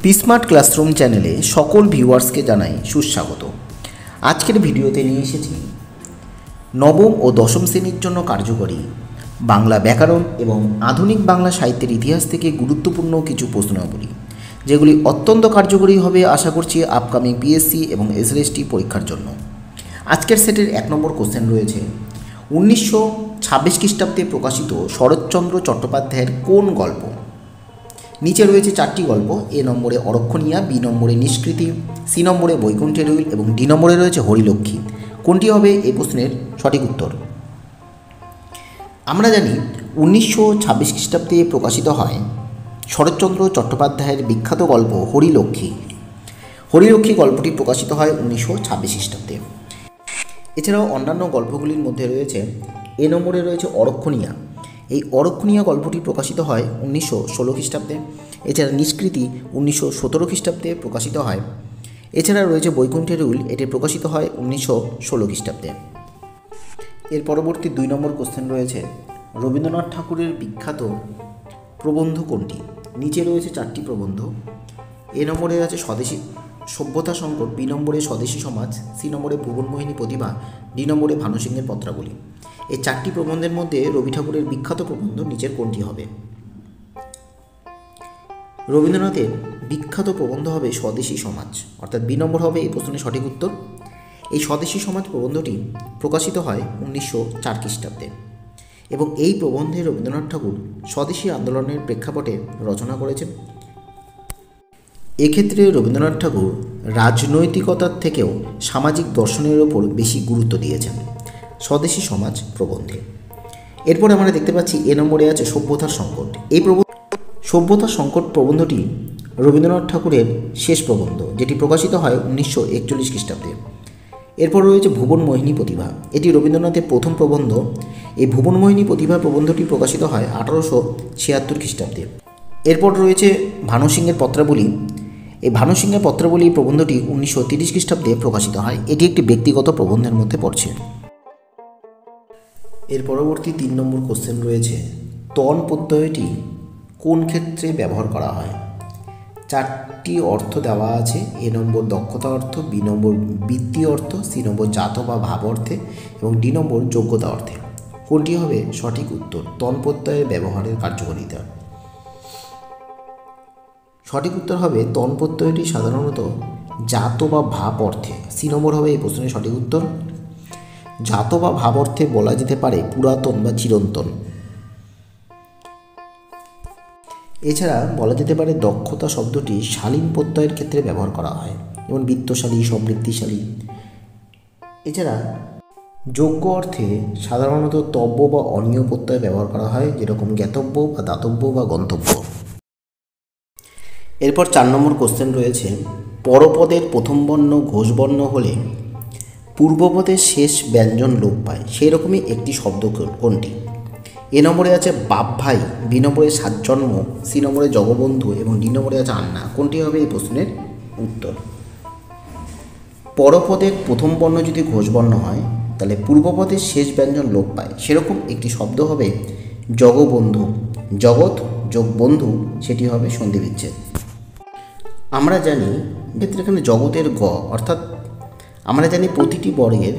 Smart classroom চ্যানেলে সকল ভিউয়ার্সকে জানাই সুস্বাগত। আজকের ভিডিওতে নিয়ে এসেছি নবম ও দশম শ্রেণীর জন্য কার্যকরী বাংলা ব্যাকরণ এবং আধুনিক বাংলা সাহিত্যের ইতিহাস থেকে গুরুত্বপূর্ণ কিছু প্রশ্নাবলী, যেগুলি অত্যন্ত কার্যকরী হবে আশা করছি আপকামিং পিএসসি এবং এসএলএসটি পরীক্ষার জন্য। আজকের সেটের 1 নম্বর কোশ্চেন রয়েছে, 1926 খ্রিস্টাব্দে প্রকাশিত শরৎচন্দ্র চট্টোপাধ্যায়ের কোন গল্প? নিচে রয়েছে 4টি গল্প। এ নম্বরে অরক্ষণীয়া, বি নম্বরে নিষ্কৃতি, সি নম্বরে বৈকুণ্ঠের উইল এবং ডি নম্বরে রয়েছে হরিলক্ষ্মী। কোনটি হবে এই প্রশ্নের সঠিক উত্তর? আমরা জানি 1926 খ্রিস্টাব্দে প্রকাশিত হয় শরৎচন্দ্র চট্টোপাধ্যায়ের বিখ্যাত গল্প হরিলক্ষ্মী। হরিলক্ষ্মী গল্পটি প্রকাশিত হয় 1926 খ্রিস্টাব্দে। এছাড়াও অন্যান্য গল্পগুলির মধ্যে রয়েছে এ নম্বরে রয়েছে অরক্ষণীয়া। এই অরক্ষণীয়া গল্পটি প্রকাশিত হয় 1916 খ্রিস্টাব্দে। এছাড়া নিষ্কৃতি 1917 খ্রিস্টাব্দে প্রকাশিত হয়। এছাড়া রয়েছে বৈকুণ্ঠের উইল, এটি প্রকাশিত হয় 1916 খ্রিস্টাব্দে। এর পরবর্তী 2 নম্বর কোশ্চেন রয়েছে, রবীন্দ্রনাথ ঠাকুরের বিখ্যাত প্রবন্ধ কোনটি? নিচে রয়েছে 4টি প্রবন্ধ। এ নম্বরে আছে স্বদেশী সভ্যতা সংকট, বি নম্বরে স্বদেশী সমাজ, সি নম্বরে ভুবনমোহিনী প্রতিভা, ডি নম্বরে ভানুসিংহের পত্রাবলী। এই 4টি প্রবন্ধের মধ্যে রবি ঠাকুরের বিখ্যাত প্রবন্ধ নিচের কোনটি হবে? রবীন্দ্রনাথের বিখ্যাত প্রবন্ধ হবে স্বদেশী সমাজ, অর্থাৎ বি নম্বর হবে এই প্রশ্নের সঠিক উত্তর। এই স্বদেশী সমাজ প্রবন্ধটি প্রকাশিত হয় 1904 খ্রিস্টাব্দে এবং এই প্রবন্ধে রবীন্দ্রনাথ ঠাকুর স্বদেশী আন্দোলনের প্রেক্ষাপটে রচনা করেছেন। এক্ষেত্রে রবীন্দ্রনাথ ঠাকুর রাজনৈতিকতার থেকেও সামাজিক দর্শনের ওপর বেশি গুরুত্ব দিয়েছেন স্বদেশী সমাজ প্রবন্ধে। এরপরে আমরা দেখতে পাচ্ছি এ নম্বরে আছে সভ্যতার সংকট। এই সভ্যতার সংকট প্রবন্ধটি রবীন্দ্রনাথ ঠাকুরের শেষ প্রবন্ধ, যেটি প্রকাশিত হয় 1941 খ্রিস্টাব্দে। এরপর রয়েছে ভুবনমোহিনী প্রতিভা, এটি রবীন্দ্রনাথের প্রথম প্রবন্ধ। এই ভুবনমোহিনী প্রতিভা প্রবন্ধটি প্রকাশিত হয় 1876 খ্রিস্টাব্দে। এরপর রয়েছে ভানুসিংহের পত্রাবলী। এই ভানুসিংহের পত্রাবলী প্রবন্ধটি 1930 খ্রিস্টাব্দে প্রকাশিত হয়। এটি একটি ব্যক্তিগত প্রবন্ধের মধ্যে পড়ছে। এর পরবর্তী 3 নম্বর কোশ্চেন রয়েছে, তন প্রত্যয়টি কোন ক্ষেত্রে ব্যবহার করা হয়? 4টি অর্থ দেওয়া আছে। এ নম্বর দক্ষতা অর্থ, বি নম্বর বৃত্তি অর্থ, সি নম্বর জাত বা ভাব অর্থে এবং ডি নম্বর যোগ্যতা অর্থে। কোনটি হবে সঠিক উত্তর? তন প্রত্যয়ের ব্যবহারের কার্যকারিতা। সঠিক উত্তর হবে তন প্রত্যয়টি সাধারণত জাত বা ভাব অর্থে। সি নম্বর হবে এই প্রশ্নের সঠিক উত্তর। জাত বা ভাব অর্থে বলা যেতে পারে পুরাতন বা চিরন্তন। এছাড়া বলা যেতে পারে দক্ষতা শব্দটি শালীন প্রত্যয়ের ক্ষেত্রে ব্যবহার করা হয়, যেমন বিত্তশালী, সমৃদ্ধিশালী। এছাড়া যোগ্য অর্থে সাধারণত তব্য বা অনীয় প্রত্যয় ব্যবহার করা হয়, যেরকম জ্ঞাতব্য বা দাতব্য বা গন্তব্য। এরপর 4 নম্বর কোশ্চেন রয়েছে, পরপদের প্রথম বর্ণ ঘোষবর্ণ হলে পূর্বপদের শেষ ব্যঞ্জন লোপ পায়, সেই রকমই একটি শব্দ কোনটি? এ নম্বরে আছে বাপ ভাই, বি নম্বরে সাতজন্ম, সি নম্বরে জগবন্ধু এবং ডি নম্বরে আছে আন্না। কোনটি হবে এই প্রশ্নের উত্তর? পরপদের প্রথম বর্ণ যদি ঘোষবর্ণ হয় তাহলে পূর্বপদের শেষ ব্যঞ্জন লোপ পায়, সেরকম একটি শব্দ হবে জগবন্ধু। জগৎ যোগ বন্ধু, সেটি হবে সন্ধি বিচ্ছেদ। আমরা জানি ক্ষেত্রে এখানে জগতের গ, অর্থাৎ আমরা জানি প্রতিটি বর্গের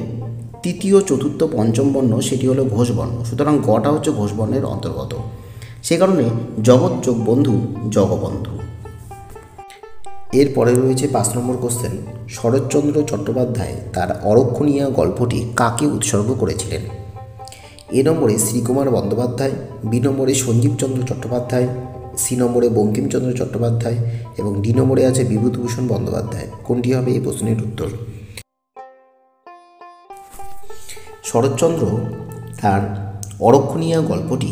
তৃতীয়, চতুর্থ, পঞ্চম বর্ণ সেটি হলো ঘোষবর্ণ, সুতরাং গটা হচ্ছে ঘোষবর্ণের অন্তর্গত। সে কারণে জগৎ যোগ বন্ধু জগবন্ধু। এরপরে রয়েছে 5 নম্বর কোশ্চেন, শরৎচন্দ্র চট্টোপাধ্যায় তার অরক্ষণীয়া গল্পটি কাকে উৎসর্গ করেছিলেন? এ নম্বরে শ্রীকুমার বন্দ্যোপাধ্যায়, বি নম্বরে সঞ্জীবচন্দ্র চট্টোপাধ্যায়, সি নম্বরে বঙ্কিমচন্দ্র চট্টোপাধ্যায় এবং ডি নম্বরে আছে বিভূতিভূষণ বন্দ্যোপাধ্যায়। কোনটি হবে এই প্রশ্নের উত্তর? শরৎচন্দ্র তার অরক্ষণীয়া গল্পটি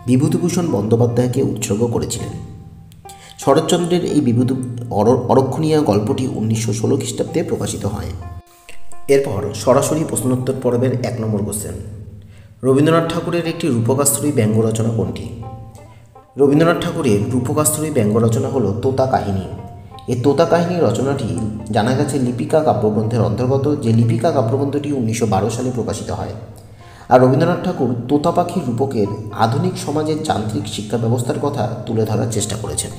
বিভূতিভূষণ বন্দ্যোপাধ্যায়কে উৎসর্গ করেছিলেন। শরৎচন্দ্রের এই অরক্ষণীয়া গল্পটি 1916 খ্রিস্টাব্দে প্রকাশিত হয়। এরপর সরাসরি প্রশ্নোত্তর পর্বের 1 নম্বর কোশ্চেন, রবীন্দ্রনাথ ঠাকুরের একটি রূপকাশ্রয়ী ব্যঙ্গ রচনা কোনটি? রবীন্দ্রনাথ ঠাকুরের রূপকাশ্রয়ী ব্যঙ্গ রচনা হলো তোতা কাহিনী। এই তোতা কাহিনী রচনাটি জানা গেছে লিপিকা কাব্যগ্রন্থের অন্তর্গত, যে লিপিকা কাব্যগ্রন্থটি 1912 সালে প্রকাশিত হয়। আর রবীন্দ্রনাথ ঠাকুর তোতা পাখির রূপকের আধুনিক সমাজের যান্ত্রিক শিক্ষা ব্যবস্থার কথা তুলে ধরার চেষ্টা করেছেন।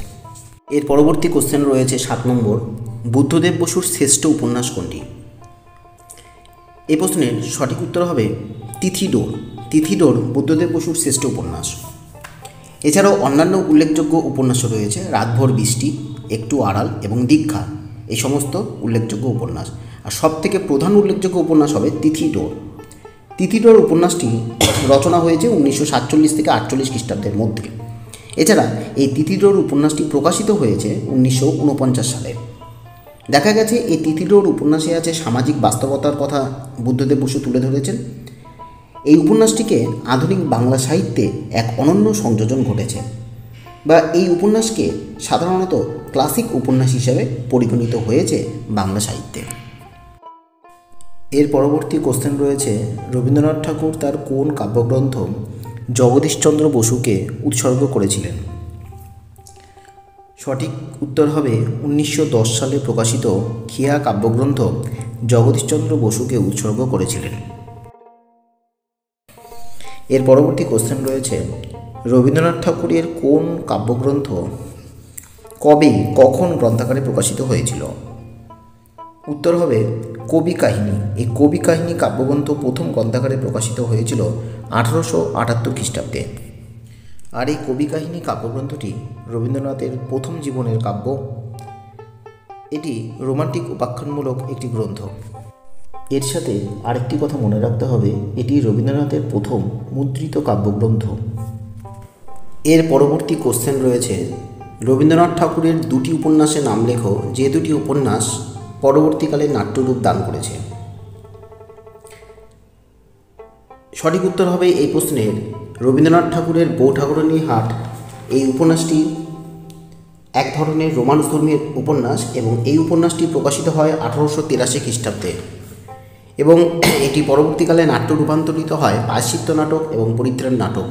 এর পরবর্তী কোশ্চেন রয়েছে 7 নম্বর, বুদ্ধদেব বসুর শ্রেষ্ঠ উপন্যাস কোনটি? এই প্রশ্নের সঠিক উত্তর হবে তিথিডোর। তিথিডোর বুদ্ধদেব বসুর শ্রেষ্ঠ উপন্যাস। এছাড়াও অন্যান্য উল্লেখযোগ্য উপন্যাসও রয়েছে, রাতভর বৃষ্টি, একটু আড়াল এবং দীক্ষা, এই সমস্ত উল্লেখযোগ্য উপন্যাস। আর সবথেকে প্রধান উল্লেখযোগ্য উপন্যাস হবে তিথিডোর। তিথিডোর উপন্যাসটি রচনা হয়েছে 1947 থেকে 48 খ্রিস্টাব্দের মধ্যে। এছাড়া এই তিথিডোর উপন্যাসটি প্রকাশিত হয়েছে 1949 সালে। দেখা গেছে এই তিথিডোর উপন্যাসে আছে সামাজিক বাস্তবতার কথা বুদ্ধদেব বসু তুলে ধরেছেন। এই উপন্যাসটিকে আধুনিক বাংলা সাহিত্যে এক অনন্য সংযোজন ঘটেছে, বা এই উপন্যাসকে সাধারণত ক্লাসিক উপন্যাস হিসেবে পরিগণিত হয়েছে বাংলা সাহিত্যে। এর পরবর্তী কোশ্চেন রয়েছে, রবীন্দ্রনাথ ঠাকুর তার কোন কাব্যগ্রন্থ জগদীশচন্দ্র বসুকে উৎসর্গ করেছিলেন? সঠিক উত্তর হবে 1910 সালে প্রকাশিত খেয়া কাব্যগ্রন্থ জগদীশচন্দ্র বসুকে উৎসর্গ করেছিলেন। এর পরবর্তী কোশ্চেন রয়েছে, রবীন্দ্রনাথ ঠাকুরের কোন কাব্যগ্রন্থ কবে কখন গ্রন্থাকারে প্রকাশিত হয়েছিল? উত্তর হবে কবি কাহিনী। এই কবি কাহিনী কাব্যগ্রন্থ প্রথম গ্রন্থাকারে প্রকাশিত হয়েছিল 1878 খ্রিস্টাব্দে। আর এই কবি কাহিনী কাব্যগ্রন্থটি রবীন্দ্রনাথের প্রথম জীবনের কাব্য। এটি রোমান্টিক উপাখ্যানমূলক একটি গ্রন্থ। এর সাথে আরেকটি কথা মনে রাখতে হবে, এটি রবীন্দ্রনাথের প্রথম মুদ্রিত কাব্যগ্রন্থ। এর পরবর্তী কোশ্চেন রয়েছে, রবীন্দ্রনাথ ঠাকুরের দুটি উপন্যাসের নাম লেখো যে দুটি উপন্যাস পরবর্তীকালে নাট্যরূপ দান করেছে। সঠিক উত্তর হবে এই প্রশ্নের রবীন্দ্রনাথ ঠাকুরের বউ ঠাকুরানীর হাট। এই উপন্যাসটি এক ধরনের রোমান্সধর্মী উপন্যাস এবং এই উপন্যাসটি প্রকাশিত হয় 1883 খ্রিস্টাব্দে এবং এটি পরবর্তীকালে নাট্য রূপান্তরিত হয় প্রায়শ্চিত্ত নাটক এবং পরিত্রাণ নাটক।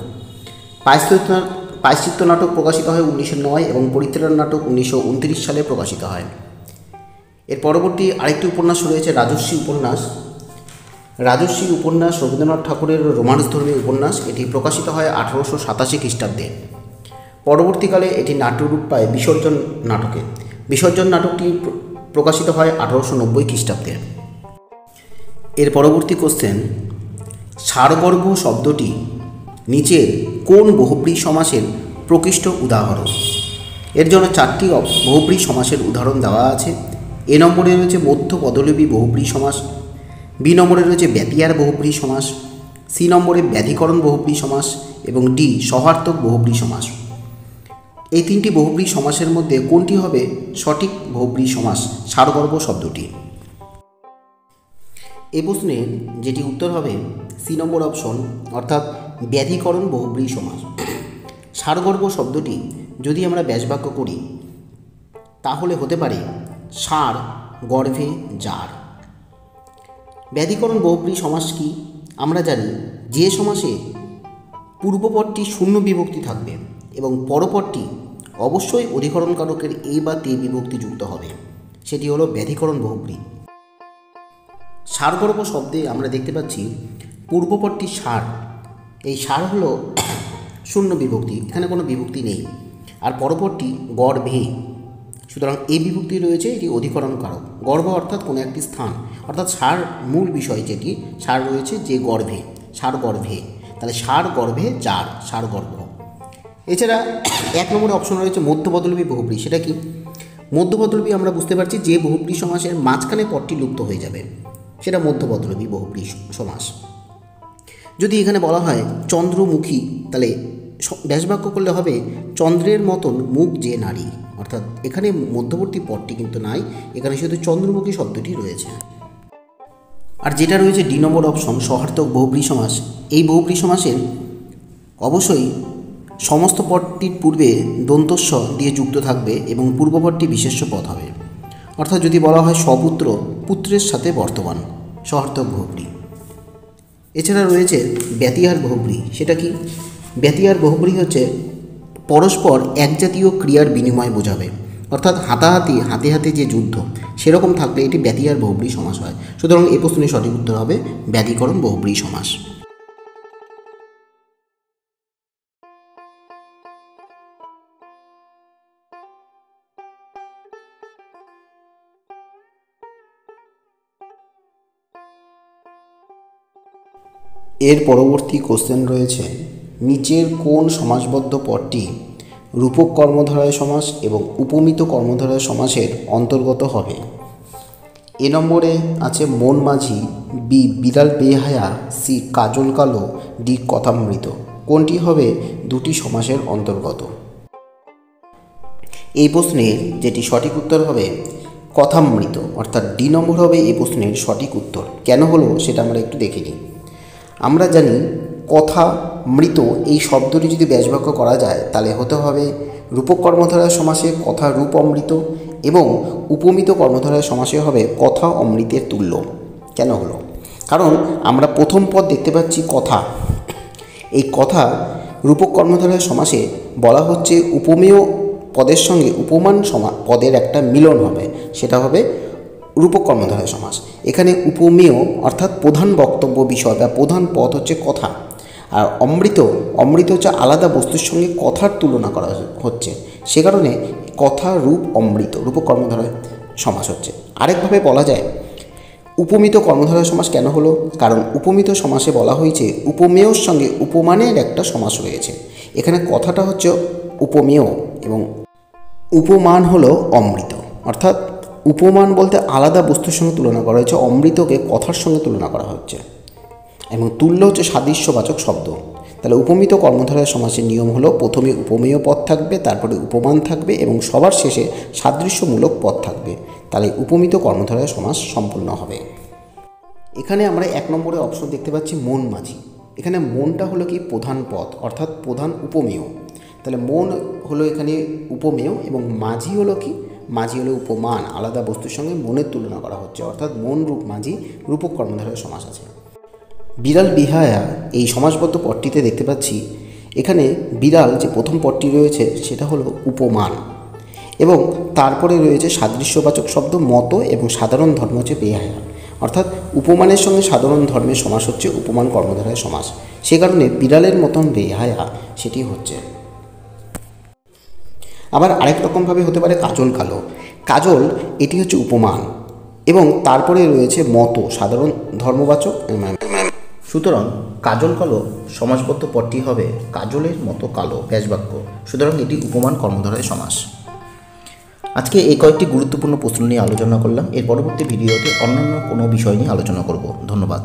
প্রায়শ্চিত্ত নাটক প্রকাশিত হয় 1909 এবং পরিত্রাণ নাটক 1929 সালে প্রকাশিত হয়। এর পরবর্তী আরেকটি উপন্যাস রয়েছে রাজর্ষি উপন্যাস। রাজর্ষি উপন্যাস রবীন্দ্রনাথ ঠাকুরের রোমান্সধর্মী উপন্যাস। এটি প্রকাশিত হয় 1887 খ্রিস্টাব্দে। পরবর্তীকালে এটি নাট্যরূপ পায় বিসর্জন নাটকে। বিসর্জন নাটকটি প্রকাশিত হয় 1890 খ্রিস্টাব্দে। এর পরবর্তী কোশ্চেন, সারগর্ভ শব্দটি নিচের কোন বহুব্রী সমাসের প্রকৃষ্ট উদাহরণ? এর জন্য 4টি বহুব্রী সমাসের উদাহরণ দেওয়া আছে। এ নম্বরে রয়েছে মধ্য পদলোপী বহুব্রী সমাস, বি নম্বরে রয়েছে ব্যতিয়ার বহুব্রী সমাস, সি নম্বরে ব্যাধিকরণ বহুব্রী সমাস এবং ডি সহার্থক বহুব্রী সমাস। এই 3টি বহুব্রী সমাসের মধ্যে কোনটি হবে সঠিক বহুব্রী সমাস সারগর্ভ শব্দটি? এই প্রশ্নের যেটি উত্তর হবে সি নম্বর অপশন, অর্থাৎ ব্যাধিকরণ বহুব্রী সমাস। সারগর্ভ শব্দটি যদি আমরা ব্যাসবাক্য করি তাহলে হতে পারে সার গর্ভে যার। ব্যাধিকরণ বহুব্রী সমাস কি? আমরা জানি যে সমাসে পূর্বপদটি শূন্য বিভক্তি থাকবে এবং পরপদটি অবশ্যই অধিকরণ কারকের এ বা তে বিভক্তি যুক্ত হবে, সেটি হলো ব্যাধিকরণ বহুব্রী। সারগর্ভ শব্দে আমরা দেখতে পাচ্ছি পূর্বপদটি সার, এই সার হলো শূন্য বিভক্তি, এখানে কোনো বিভক্তি নেই, আর পরপদটি গর্ভে, সুতরাং এই বিভক্তি রয়েছে, এটি অধিকরণ কারক। গর্ভ অর্থাৎ কোনো একটি স্থান, অর্থাৎ সার মূল বিষয় যেটি সার রয়েছে যে গর্ভে, সার গর্ভে, তাহলে সার গর্ভে যার, সার গর্ভ। এছাড়া 1 নম্বরে অপশন রয়েছে মধ্যপদলোপী বহুব্রী। সেটা কি? মধ্যপদলোপী আমরা বুঝতে পারছি যে বহুব্রী সমাসের মাঝখানে পদটি লুপ্ত হয়ে যাবে, সেটা মধ্যপদলোপী বহুব্রী সমাস। যদি এখানে বলা হয় চন্দ্রমুখী, তাহলে ব্যাসবাক্য করলে হবে চন্দ্রের মতন মুখ যে নারী, অর্থাৎ এখানে মধ্যবর্তী পদটি কিন্তু নাই, এখানে শুধু চন্দ্রমুখী শব্দটি রয়েছে। আর যেটা রয়েছে ডি নম্বর অপশন সহার্থক বহুব্রী সমাস, এই বহুব্রী সমাসের অবশ্যই সমস্ত পদটির পূর্বে দন্তস্ব দিয়ে যুক্ত থাকবে এবং পূর্বপদটি বিশেষ্য পদ হবে, অর্থাৎ যদি বলা হয় সপুত্র, পুত্রের সাথে বর্তমান, সহার্থক বহুব্রী। এছাড়া রয়েছে ব্যতিয়ার বহুব্রী। সেটা কি? ব্যতিয়ার বহুব্রী হচ্ছে পরস্পর একজাতীয় ক্রিয়ার বিনিময় বোঝাবে, অর্থাৎ হাতাহাতি, হাতে হাতে যে যুদ্ধ, সেরকম থাকলে এটি ব্যতিয়ার বহুব্রী সমাস হয়। সুতরাং এই প্রশ্নের সঠিক উত্তর হবে ব্যাধিকরণ বহুব্রী সমাস। এর পরবর্তী কোশ্চেন রয়েছে, নিচের কোন সমাসবদ্ধ পদটি রূপক কর্মধারয় সমাস এবং উপমিত কর্মধারয় সমাসের অন্তর্গত হবে? এ নম্বরে আছে মন মাঝি, বি বিড়াল বেহায়া, সি কাজল কালো, ডি কথামৃত। কোনটি হবে দুটি সমাসের অন্তর্গত? এই প্রশ্নের যেটি সঠিক উত্তর হবে কথামৃত, অর্থাৎ ডি নম্বর হবে এই প্রশ্নের সঠিক উত্তর। কেন হলো সেটা আমরা একটু দেখে নিই। আমরা জানি কথা মৃত এই শব্দটি যদি ব্যাসবাক্য করা যায় তাহলে হতে হবে রূপক কর্মধারয় সমাসে কথা রূপ অমৃত এবং উপমিত কর্মধারয় সমাসে হবে কথা অমৃতের তুল্য। কেন হলো? কারণ আমরা প্রথম পদ দেখতে পাচ্ছি কথা, এই কথা রূপক কর্মধারয় সমাসে বলা হচ্ছে উপমেয় পদের সঙ্গে উপমান পদের একটা মিলন হবে, সেটা হবে রূপক কর্মধারয় সমাস। এখানে উপমেয় অর্থাৎ প্রধান বক্তব্য বিষয় বা প্রধান পদ হচ্ছে কথা, আর অমৃত হচ্ছে আলাদা বস্তুর সঙ্গে কথার তুলনা করা হচ্ছে, সে কারণে কথা রূপ অমৃত রূপক কর্মধারয় সমাস হচ্ছে। আরেকভাবে বলা যায় উপমিত কর্মধারয় সমাস কেন হলো? কারণ উপমিত সমাসে বলা হয়েছে উপমেয়র সঙ্গে উপমানের একটা সমাস রয়েছে। এখানে কথাটা হচ্ছে উপমেয় এবং উপমান হলো অমৃত, অর্থাৎ উপমান বলতে আলাদা বস্তুর সঙ্গে তুলনা করা হয়েছে, অমৃতকে কথার সঙ্গে তুলনা করা হচ্ছে, এবং তুল্য হচ্ছে সাদৃশ্যবাচক শব্দ। তাহলে উপমিত কর্মধারয় সমাসের নিয়ম হলো প্রথমে উপমেয় পদ থাকবে, তারপরে উপমান থাকবে এবং সবার শেষে সাদৃশ্যমূলক পদ থাকবে, তাহলে উপমিত কর্মধারয় সমাস সম্পূর্ণ হবে। এখানে আমরা এক নম্বরে অপশন দেখতে পাচ্ছি মন মাঝি। এখানে মনটা হলো কি প্রধান পদ, অর্থাৎ প্রধান উপমেয়। তাহলে মন হলো এখানে উপমেয় এবং মাঝি হলো কি? মাঝি হলো উপমান, আলাদা বস্তুর সঙ্গে মনের তুলনা করা হচ্ছে, অর্থাৎ মন রূপ মাঝি রূপক কর্মধারয় সমাস আছে। বিড়াল বিহায়া এই সমাসবদ্ধ পদটিতে দেখতে পাচ্ছি এখানে বিড়াল যে প্রথম পদটি রয়েছে সেটা হলো উপমান, এবং তারপরে রয়েছে সাদৃশ্যবাচক শব্দ মতো এবং সাধারণ ধর্ম হচ্ছে বেহায়া, অর্থাৎ উপমানের সঙ্গে সাধারণ ধর্মের সমাস হচ্ছে উপমান কর্মধারয় সমাস, সে কারণে বিড়ালের মতন বেহায়া সেটি হচ্ছে। আবার আরেক রকমভাবে হতে পারে কাজল কালো। কাজল এটি হচ্ছে উপমান এবং তারপরে রয়েছে মতো সাধারণ ধর্মবাচক। সুতরাং কাজল কালো সমাসবদ্ধ পদটি হবে কাজলের মতো কালো ব্যাসবাক্য, সুতরাং এটি উপমান কর্মধারয় সমাস। আজকে এই কয়েকটি গুরুত্বপূর্ণ প্রশ্ন নিয়ে আলোচনা করলাম। এর পরবর্তী ভিডিওতে অন্যান্য কোনো বিষয় নিয়ে আলোচনা করব। ধন্যবাদ।